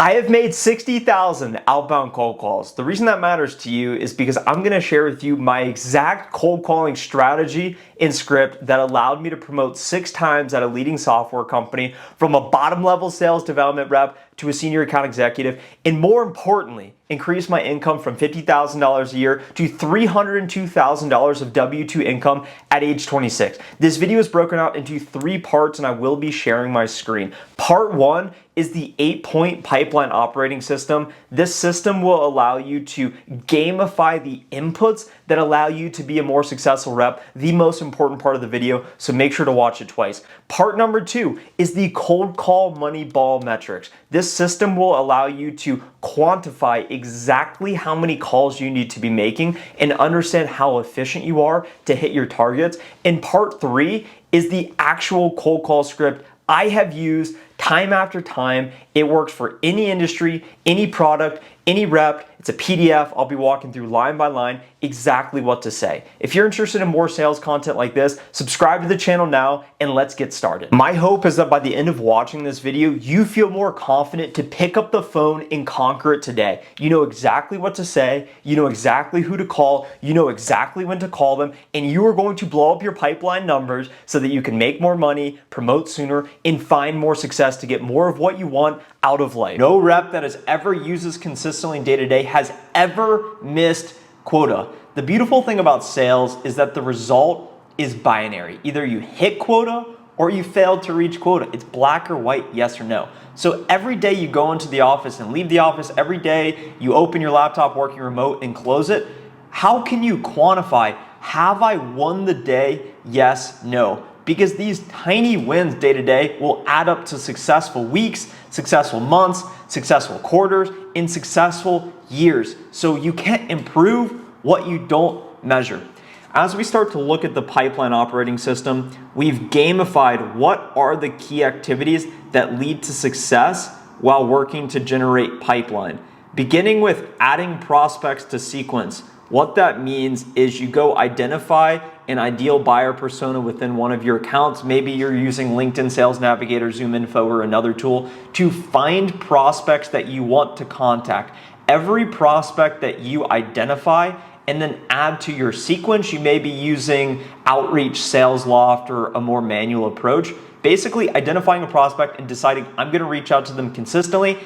I have made 60,000 outbound cold calls. The reason that matters to you is because I'm gonna share with you my exact cold calling strategy and script that allowed me to promote 6 times at a leading software company, from a bottom level sales development rep to a senior account executive, and more importantly, increase my income from $50,000 a year to $302,000 of W-2 income at age 26. This video is broken out into 3 parts and I will be sharing my screen. Part 1 is the 8-point pipeline operating system. This system will allow you to gamify the inputs that allow you to be a more successful rep, the most important part of the video, so make sure to watch it twice. Part number 2 is the cold call money ball metrics. This system will allow you to quantify exactly how many calls you need to be making and understand how efficient you are to hit your targets. And part 3 is the actual cold call script I have used time after time. It works for any industry, any product, any rep. It's a PDF. I'll be walking through line by line exactly what to say. If you're interested in more sales content like this, subscribe to the channel now and let's get started. My hope is that by the end of watching this video, you feel more confident to pick up the phone and conquer it today. You know exactly what to say, you know exactly who to call, you know exactly when to call them, and you are going to blow up your pipeline numbers so that you can make more money, promote sooner, and find more success to get more of what you want out of life. No rep that has ever used this consistently day to day has ever missed quota. The beautiful thing about sales is that the result is binary. Either you hit quota or you failed to reach quota. It's black or white, yes or no. So every day you go into the office and leave the office, every day you open your laptop working remote and close it, how can you quantify, have I won the day? Yes, no. Because these tiny wins day to day will add up to successful weeks, successful months, successful quarters, and successful years. So you can't improve what you don't measure. As we start to look at the pipeline operating system, we've gamified what are the key activities that lead to success while working to generate pipeline. Beginning with adding prospects to sequence. What that means is you go identify an ideal buyer persona within one of your accounts. Maybe you're using LinkedIn Sales Navigator, Zoom Info, or another tool to find prospects that you want to contact. Every prospect that you identify and then add to your sequence, you may be using Outreach, SalesLoft, or a more manual approach. Basically identifying a prospect and deciding I'm gonna reach out to them consistently.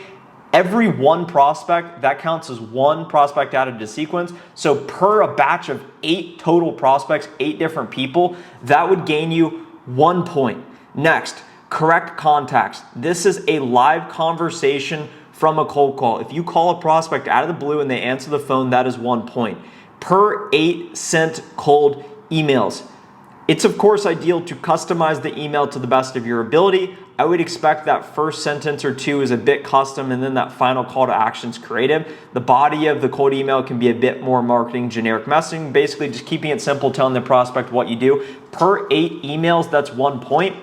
Every one prospect, that counts as one prospect added to sequence. So per a batch of 8 total prospects, 8 different people, that would gain you 1 point. Next, correct contacts. This is a live conversation from a cold call. If you call a prospect out of the blue and they answer the phone, that is 1 point. Per 8 sent cold emails. It's of course ideal to customize the email to the best of your ability. I would expect that first sentence or 2 is a bit custom and then that final call to action is creative. The body of the cold email can be a bit more marketing, generic messaging, basically just keeping it simple, telling the prospect what you do. Per 8 emails, that's 1 point.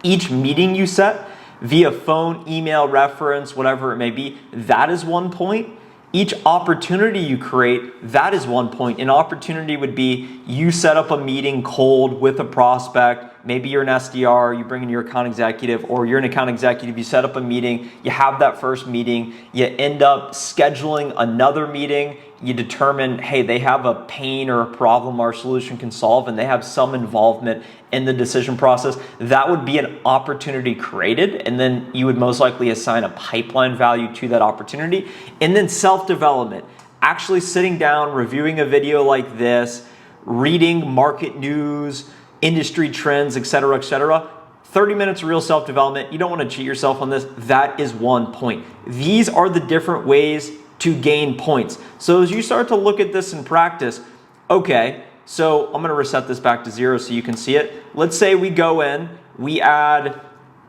Each meeting you set via phone, email, reference, whatever it may be, that is 1 point. Each opportunity you create, that is 1 point. An opportunity would be you set up a meeting cold with a prospect. Maybe you're an SDR, you bring in your account executive, or you're an account executive, you set up a meeting, you have that first meeting, you end up scheduling another meeting, you determine, hey, they have a pain or a problem our solution can solve, and they have some involvement in the decision process. That would be an opportunity created, and then you would most likely assign a pipeline value to that opportunity. And then self-development, actually sitting down, reviewing a video like this, reading market news, industry trends, etc., etc. 30 minutes of real self-development. You don't want to cheat yourself on this. That is 1 point. These are the different ways to gain points. So as you start to look at this in practice, okay, so I'm gonna reset this back to 0 so you can see it. Let's say we go in, we add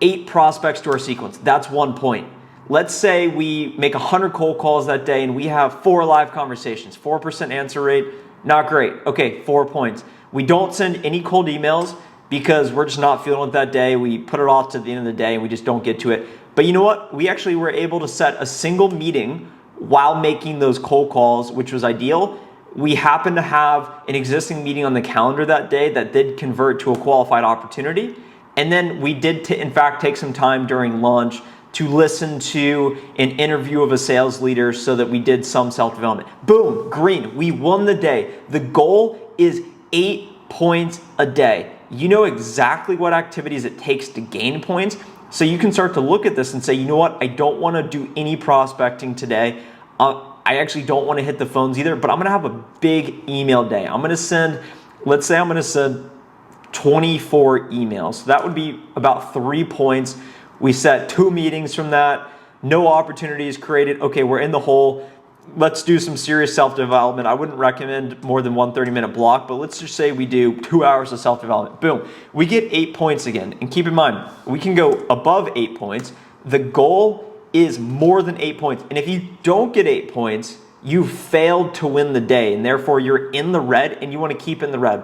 8 prospects to our sequence. That's 1 point. Let's say we make 100 cold calls that day and we have 4 live conversations, 4% answer rate, not great. Okay, 4 points. We don't send any cold emails because we're just not feeling it that day. We put it off to the end of the day and we just don't get to it. But you know what? We actually were able to set a single meeting while making those cold calls, which was ideal. We happened to have an existing meeting on the calendar that day that did convert to a qualified opportunity. And then we did, in fact, take some time during lunch to listen to an interview of a sales leader so that we did some self-development. Boom, green, we won the day. The goal is 8 points a day. You know exactly what activities it takes to gain points. So you can start to look at this and say, you know what, I don't want to do any prospecting today. I actually don't want to hit the phones either, but I'm going to have a big email day. I'm going to send, let's say I'm going to send 24 emails. So that would be about 3 points. We set 2 meetings from that. No opportunities created. Okay, we're in the hole. Let's do some serious self-development. I wouldn't recommend more than 1 30-minute block, but let's just say we do 2 hours of self-development. Boom. We get 8 points again. And keep in mind, we can go above 8 points. The goal is more than 8 points. And if you don't get 8 points, you failed to win the day, and therefore you're in the red and you want to keep in the red.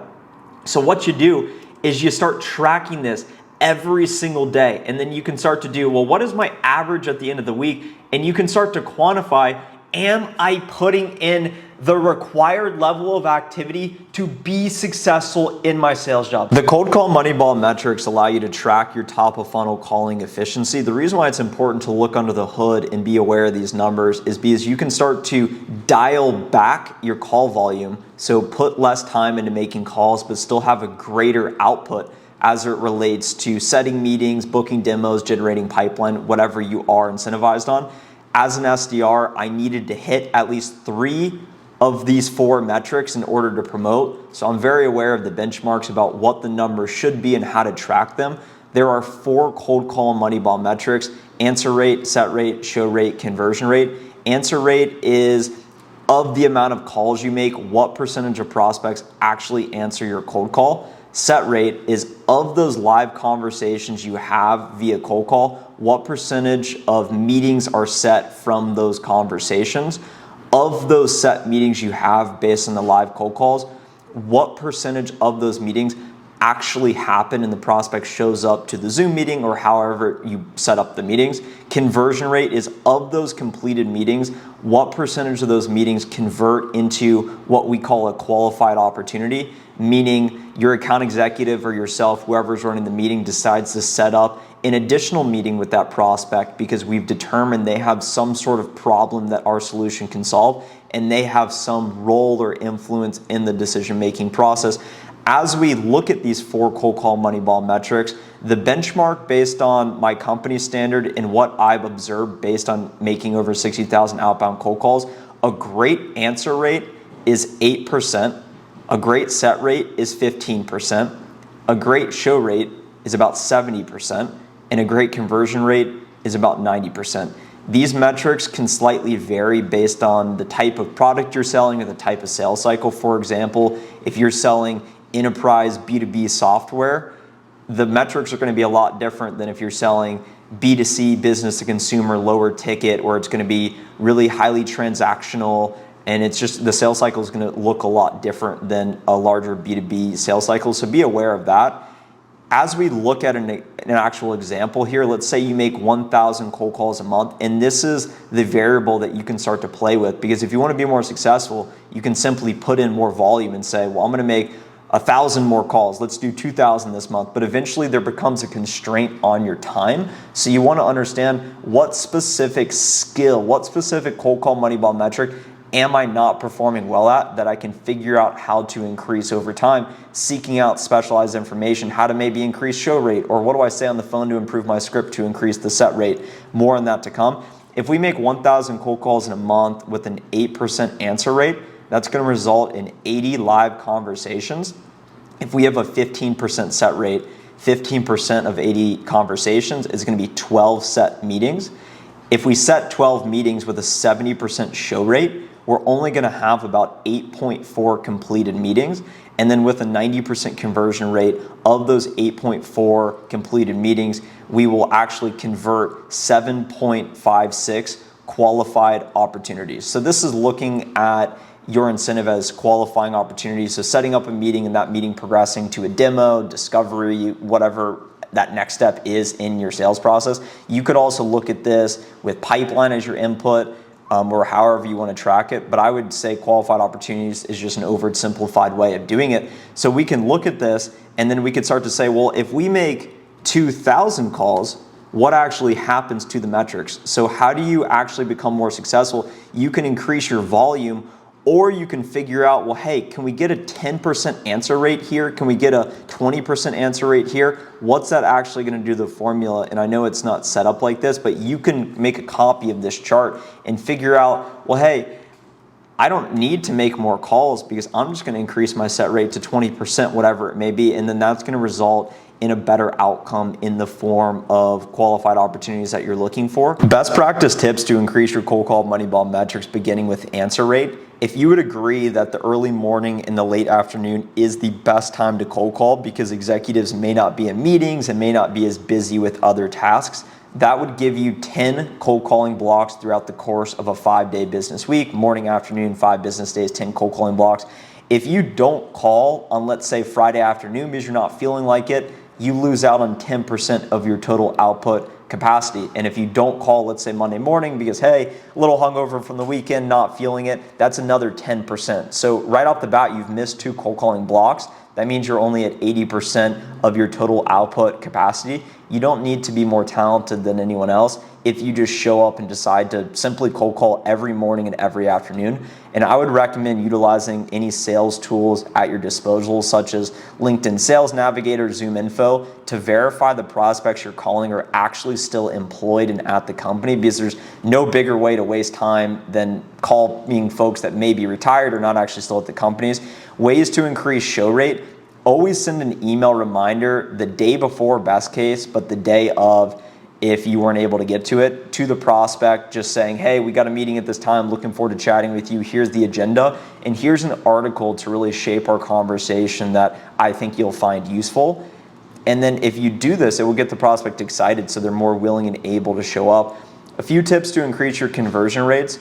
So what you do is you start tracking this every single day, and then you can start to do, well, what is my average at the end of the week? And you can start to quantify, am I putting in the required level of activity to be successful in my sales job? The cold call Moneyball metrics allow you to track your top of funnel calling efficiency. The reason why it's important to look under the hood and be aware of these numbers is because you can start to dial back your call volume, so put less time into making calls but still have a greater output as it relates to setting meetings, booking demos, generating pipeline, whatever you are incentivized on. As an SDR, I needed to hit at least 3 of these 4 metrics in order to promote. So I'm very aware of the benchmarks about what the numbers should be and how to track them. There are 4 cold call Moneyball metrics: answer rate, set rate, show rate, conversion rate. Answer rate is of the amount of calls you make, what percentage of prospects actually answer your cold call. Set rate is of those live conversations you have via cold call, what percentage of meetings are set from those conversations. Of those set meetings you have based on the live cold calls, what percentage of those meetings actually happen and the prospect shows up to the Zoom meeting or however you set up the meetings. Conversion rate is of those completed meetings, what percentage of those meetings convert into what we call a qualified opportunity, meaning your account executive or yourself, whoever's running the meeting, decides to set up an additional meeting with that prospect because we've determined they have some sort of problem that our solution can solve and they have some role or influence in the decision-making process. As we look at these 4 cold call Moneyball metrics, the benchmark based on my company standard and what I've observed based on making over 60,000 outbound cold calls, a great answer rate is 8%, a great set rate is 15%, a great show rate is about 70%, and a great conversion rate is about 90%. These metrics can slightly vary based on the type of product you're selling or the type of sales cycle. For example, if you're selling enterprise B2B software, the metrics are going to be a lot different than if you're selling B2C, business to consumer, lower ticket, or it's going to be really highly transactional, and it's just the sales cycle is going to look a lot different than a larger B2B sales cycle. So be aware of that. As we look at an actual example here, let's say you make 1,000 cold calls a month, and this is the variable that you can start to play with, because if you want to be more successful, you can simply put in more volume and say, well, I'm going to make 1,000 more calls. Let's do 2,000 this month. But eventually there becomes a constraint on your time. So you want to understand what specific skill, what specific cold call Moneyball metric am I not performing well at that I can figure out how to increase over time, seeking out specialized information, how to maybe increase show rate, or what do I say on the phone to improve my script to increase the set rate. More on that to come. If we make 1,000 cold calls in a month with an 8% answer rate, that's going to result in 80 live conversations. If we have a 15% set rate, 15% of 80 conversations is going to be 12 set meetings. If we set 12 meetings with a 70% show rate, we're only going to have about 8.4 completed meetings. And then with a 90% conversion rate of those 8.4 completed meetings, we will actually convert 7.56 qualified opportunities. So this is looking at your incentive as qualifying opportunities. So setting up a meeting and that meeting progressing to a demo, discovery, whatever that next step is in your sales process. You could also look at this with pipeline as your input, or however you want to track it. But I would say qualified opportunities is just an oversimplified way of doing it. So we can look at this and then we could start to say, well, if we make 2,000 calls, what actually happens to the metrics. So how do you actually become more successful? You can increase your volume, or you can figure out, well, hey, can we get a 10% answer rate here? Can we get a 20% answer rate here? What's that actually gonna do to the formula? And I know it's not set up like this, but you can make a copy of this chart and figure out, well, hey, I don't need to make more calls because I'm just gonna increase my set rate to 20%, whatever it may be, and then that's gonna result in a better outcome in the form of qualified opportunities that you're looking for. Best practice tips to increase your cold call Moneyball metrics, beginning with answer rate. If you would agree that the early morning and the late afternoon is the best time to cold call because executives may not be in meetings and may not be as busy with other tasks, that would give you 10 cold calling blocks throughout the course of a 5-day business week, morning, afternoon, 5 business days, 10 cold calling blocks. If you don't call on, let's say, Friday afternoon because you're not feeling like it, you lose out on 10% of your total output capacity. And if you don't call, let's say Monday morning because, hey, a little hungover from the weekend, not feeling it, that's another 10%. So right off the bat, you've missed 2 cold calling blocks. That means you're only at 80% of your total output capacity. You don't need to be more talented than anyone else if you just show up and decide to simply cold call every morning and every afternoon. And I would recommend utilizing any sales tools at your disposal, such as LinkedIn Sales Navigator, Zoom Info, to verify the prospects you're calling are actually still employed and at the company, because there's no bigger way to waste time than calling folks that may be retired or not actually still at the companies. Ways to increase show rate: always send an email reminder the day before, best case, but the day of, if you weren't able to get to it, to the prospect, just saying, hey, we got a meeting at this time, looking forward to chatting with you. Here's the agenda, and here's an article to really shape our conversation that I think you'll find useful. And then if you do this, it will get the prospect excited, so they're more willing and able to show up. A few tips to increase your conversion rates: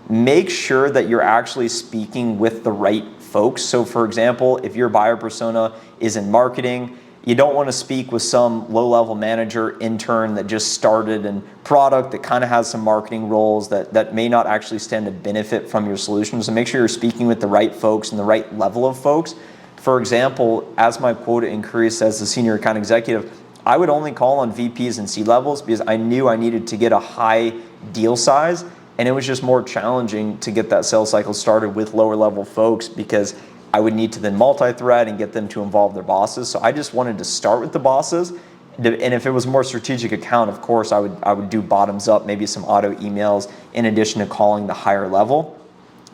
make sure that you're actually speaking with the right folks. So for example, if your buyer persona is in marketing, you don't want to speak with some low-level manager intern that just started in product, that kind of has some marketing roles that may not actually stand to benefit from your solution. So make sure you're speaking with the right folks and the right level of folks. For example, as my quota increased as the senior account executive, I would only call on VPs and C-levels because I knew I needed to get a high deal size, and it was just more challenging to get that sales cycle started with lower level folks because I would need to then multi-thread and get them to involve their bosses. So I just wanted to start with the bosses. And if it was a more strategic account, of course, I would do bottoms up, maybe some auto emails in addition to calling the higher level.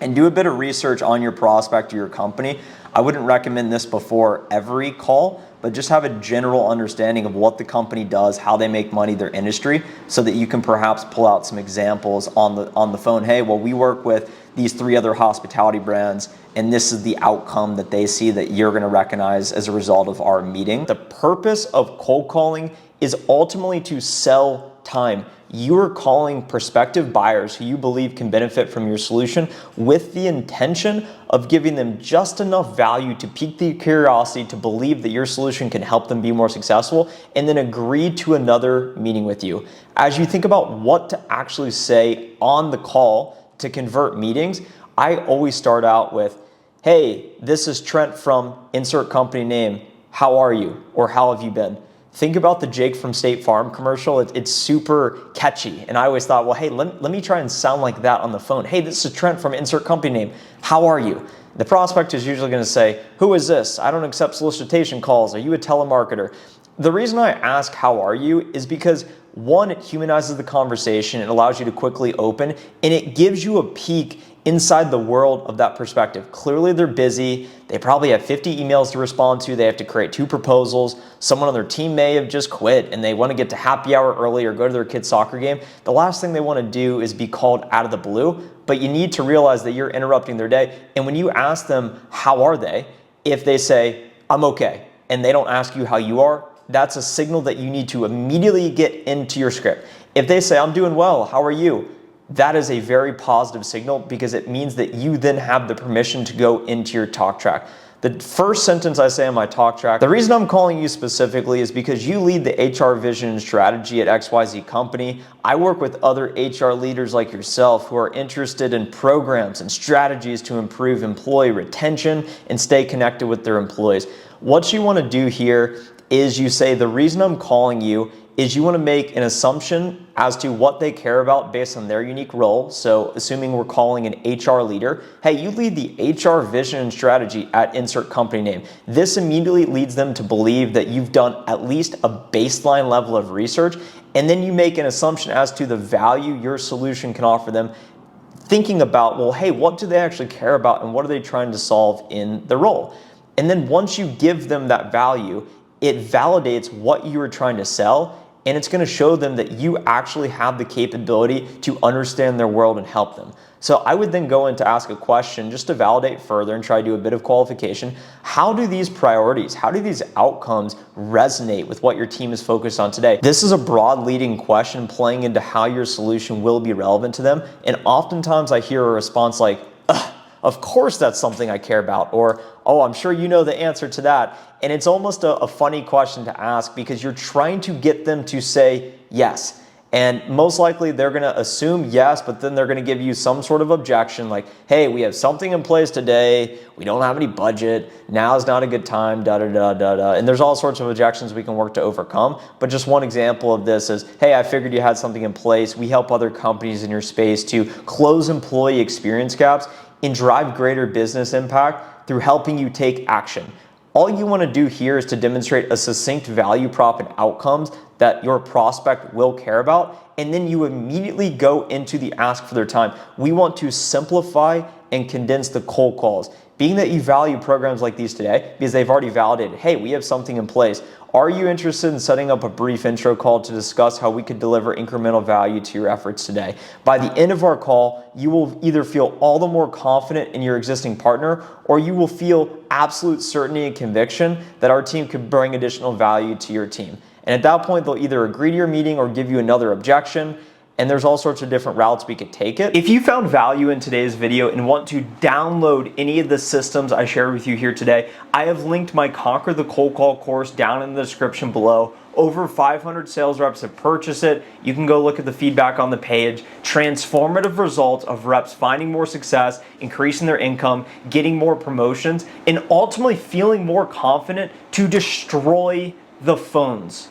And do a bit of research on your prospect or your company. I wouldn't recommend this before every call, but just have a general understanding of what the company does, how they make money, their industry, so that you can perhaps pull out some examples on the phone. Hey, well, we work with these 3 other hospitality brands, and this is the outcome that they see that you're gonna recognize as a result of our meeting. The purpose of cold calling is ultimately to sell time. You are calling prospective buyers who you believe can benefit from your solution with the intention of giving them just enough value to pique their curiosity to believe that your solution can help them be more successful, and then agree to another meeting with you. As you think about what to actually say on the call to convert meetings, I always start out with, hey, this is Trent from insert company name. How are you? Or how have you been? Think about the Jake from State Farm commercial. It's super catchy. And I always thought, well, hey, let me try and sound like that on the phone. Hey, this is Trent from insert company name. How are you? The prospect is usually gonna say, who is this? I don't accept solicitation calls. Are you a telemarketer? The reason I ask how are you is because, one, it humanizes the conversation, it allows you to quickly open, and it gives you a peek inside the world of that perspective. Clearly they're busy, they probably have 50 emails to respond to, they have to create 2 proposals, someone on their team may have just quit and they want to get to happy hour early or go to their kid's soccer game. The last thing they want to do is be called out of the blue, but you need to realize that you're interrupting their day. And when you ask them, how are they? If they say, I'm okay, and they don't ask you how you are, that's a signal that you need to immediately get into your script. If they say, I'm doing well, how are you? That is a very positive signal because it means that you then have the permission to go into your talk track. The first sentence I say on my talk track, the reason I'm calling you specifically is because you lead the HR vision and strategy at XYZ company. I work with other HR leaders like yourself who are interested in programs and strategies to improve employee retention and stay connected with their employees. What you want to do here is you say, the reason I'm calling you is you want to make an assumption as to what they care about based on their unique role. So assuming we're calling an HR leader, hey, you lead the HR vision and strategy at insert company name. This immediately leads them to believe that you've done at least a baseline level of research, and then you make an assumption as to the value your solution can offer them, thinking about, well, hey, what do they actually care about and what are they trying to solve in the role? And then once you give them that value, it validates what you are trying to sell, and it's going to show them that you actually have the capability to understand their world and help them. So I would then go in to ask a question just to validate further and try to do a bit of qualification. How do these priorities, how do these outcomes resonate with what your team is focused on today? This is a broad leading question playing into how your solution will be relevant to them. And oftentimes I hear a response like, ugh, of course that's something I care about, or, oh, I'm sure you know the answer to that. And it's almost a funny question to ask because you're trying to get them to say yes. And most likely they're gonna assume yes, but then they're gonna give you some sort of objection like, hey, we have something in place today, we don't have any budget, now is not a good time, da da da da da. And there's all sorts of objections we can work to overcome. But just one example of this is, hey, I figured you had something in place. We help other companies in your space to close employee experience gaps and drive greater business impact through helping you take action. All you want to do here is to demonstrate a succinct value prop and outcomes that your prospect will care about, and then you immediately go into the ask for their time. We want to simplify and condense the cold calls. Being that you value programs like these today, because they've already validated, hey, we have something in place. Are you interested in setting up a brief intro call to discuss how we could deliver incremental value to your efforts today? By the end of our call, you will either feel all the more confident in your existing partner, or you will feel absolute certainty and conviction that our team could bring additional value to your team. And at that point, they'll either agree to your meeting or give you another objection. And there's all sorts of different routes we could take it. If you found value in today's video and want to download any of the systems I shared with you here today, I have linked my Conquer the Cold Call course down in the description below. Over 500 sales reps have purchased it. You can go look at the feedback on the page. Transformative results of reps finding more success, increasing their income, getting more promotions, and ultimately feeling more confident to destroy the phones.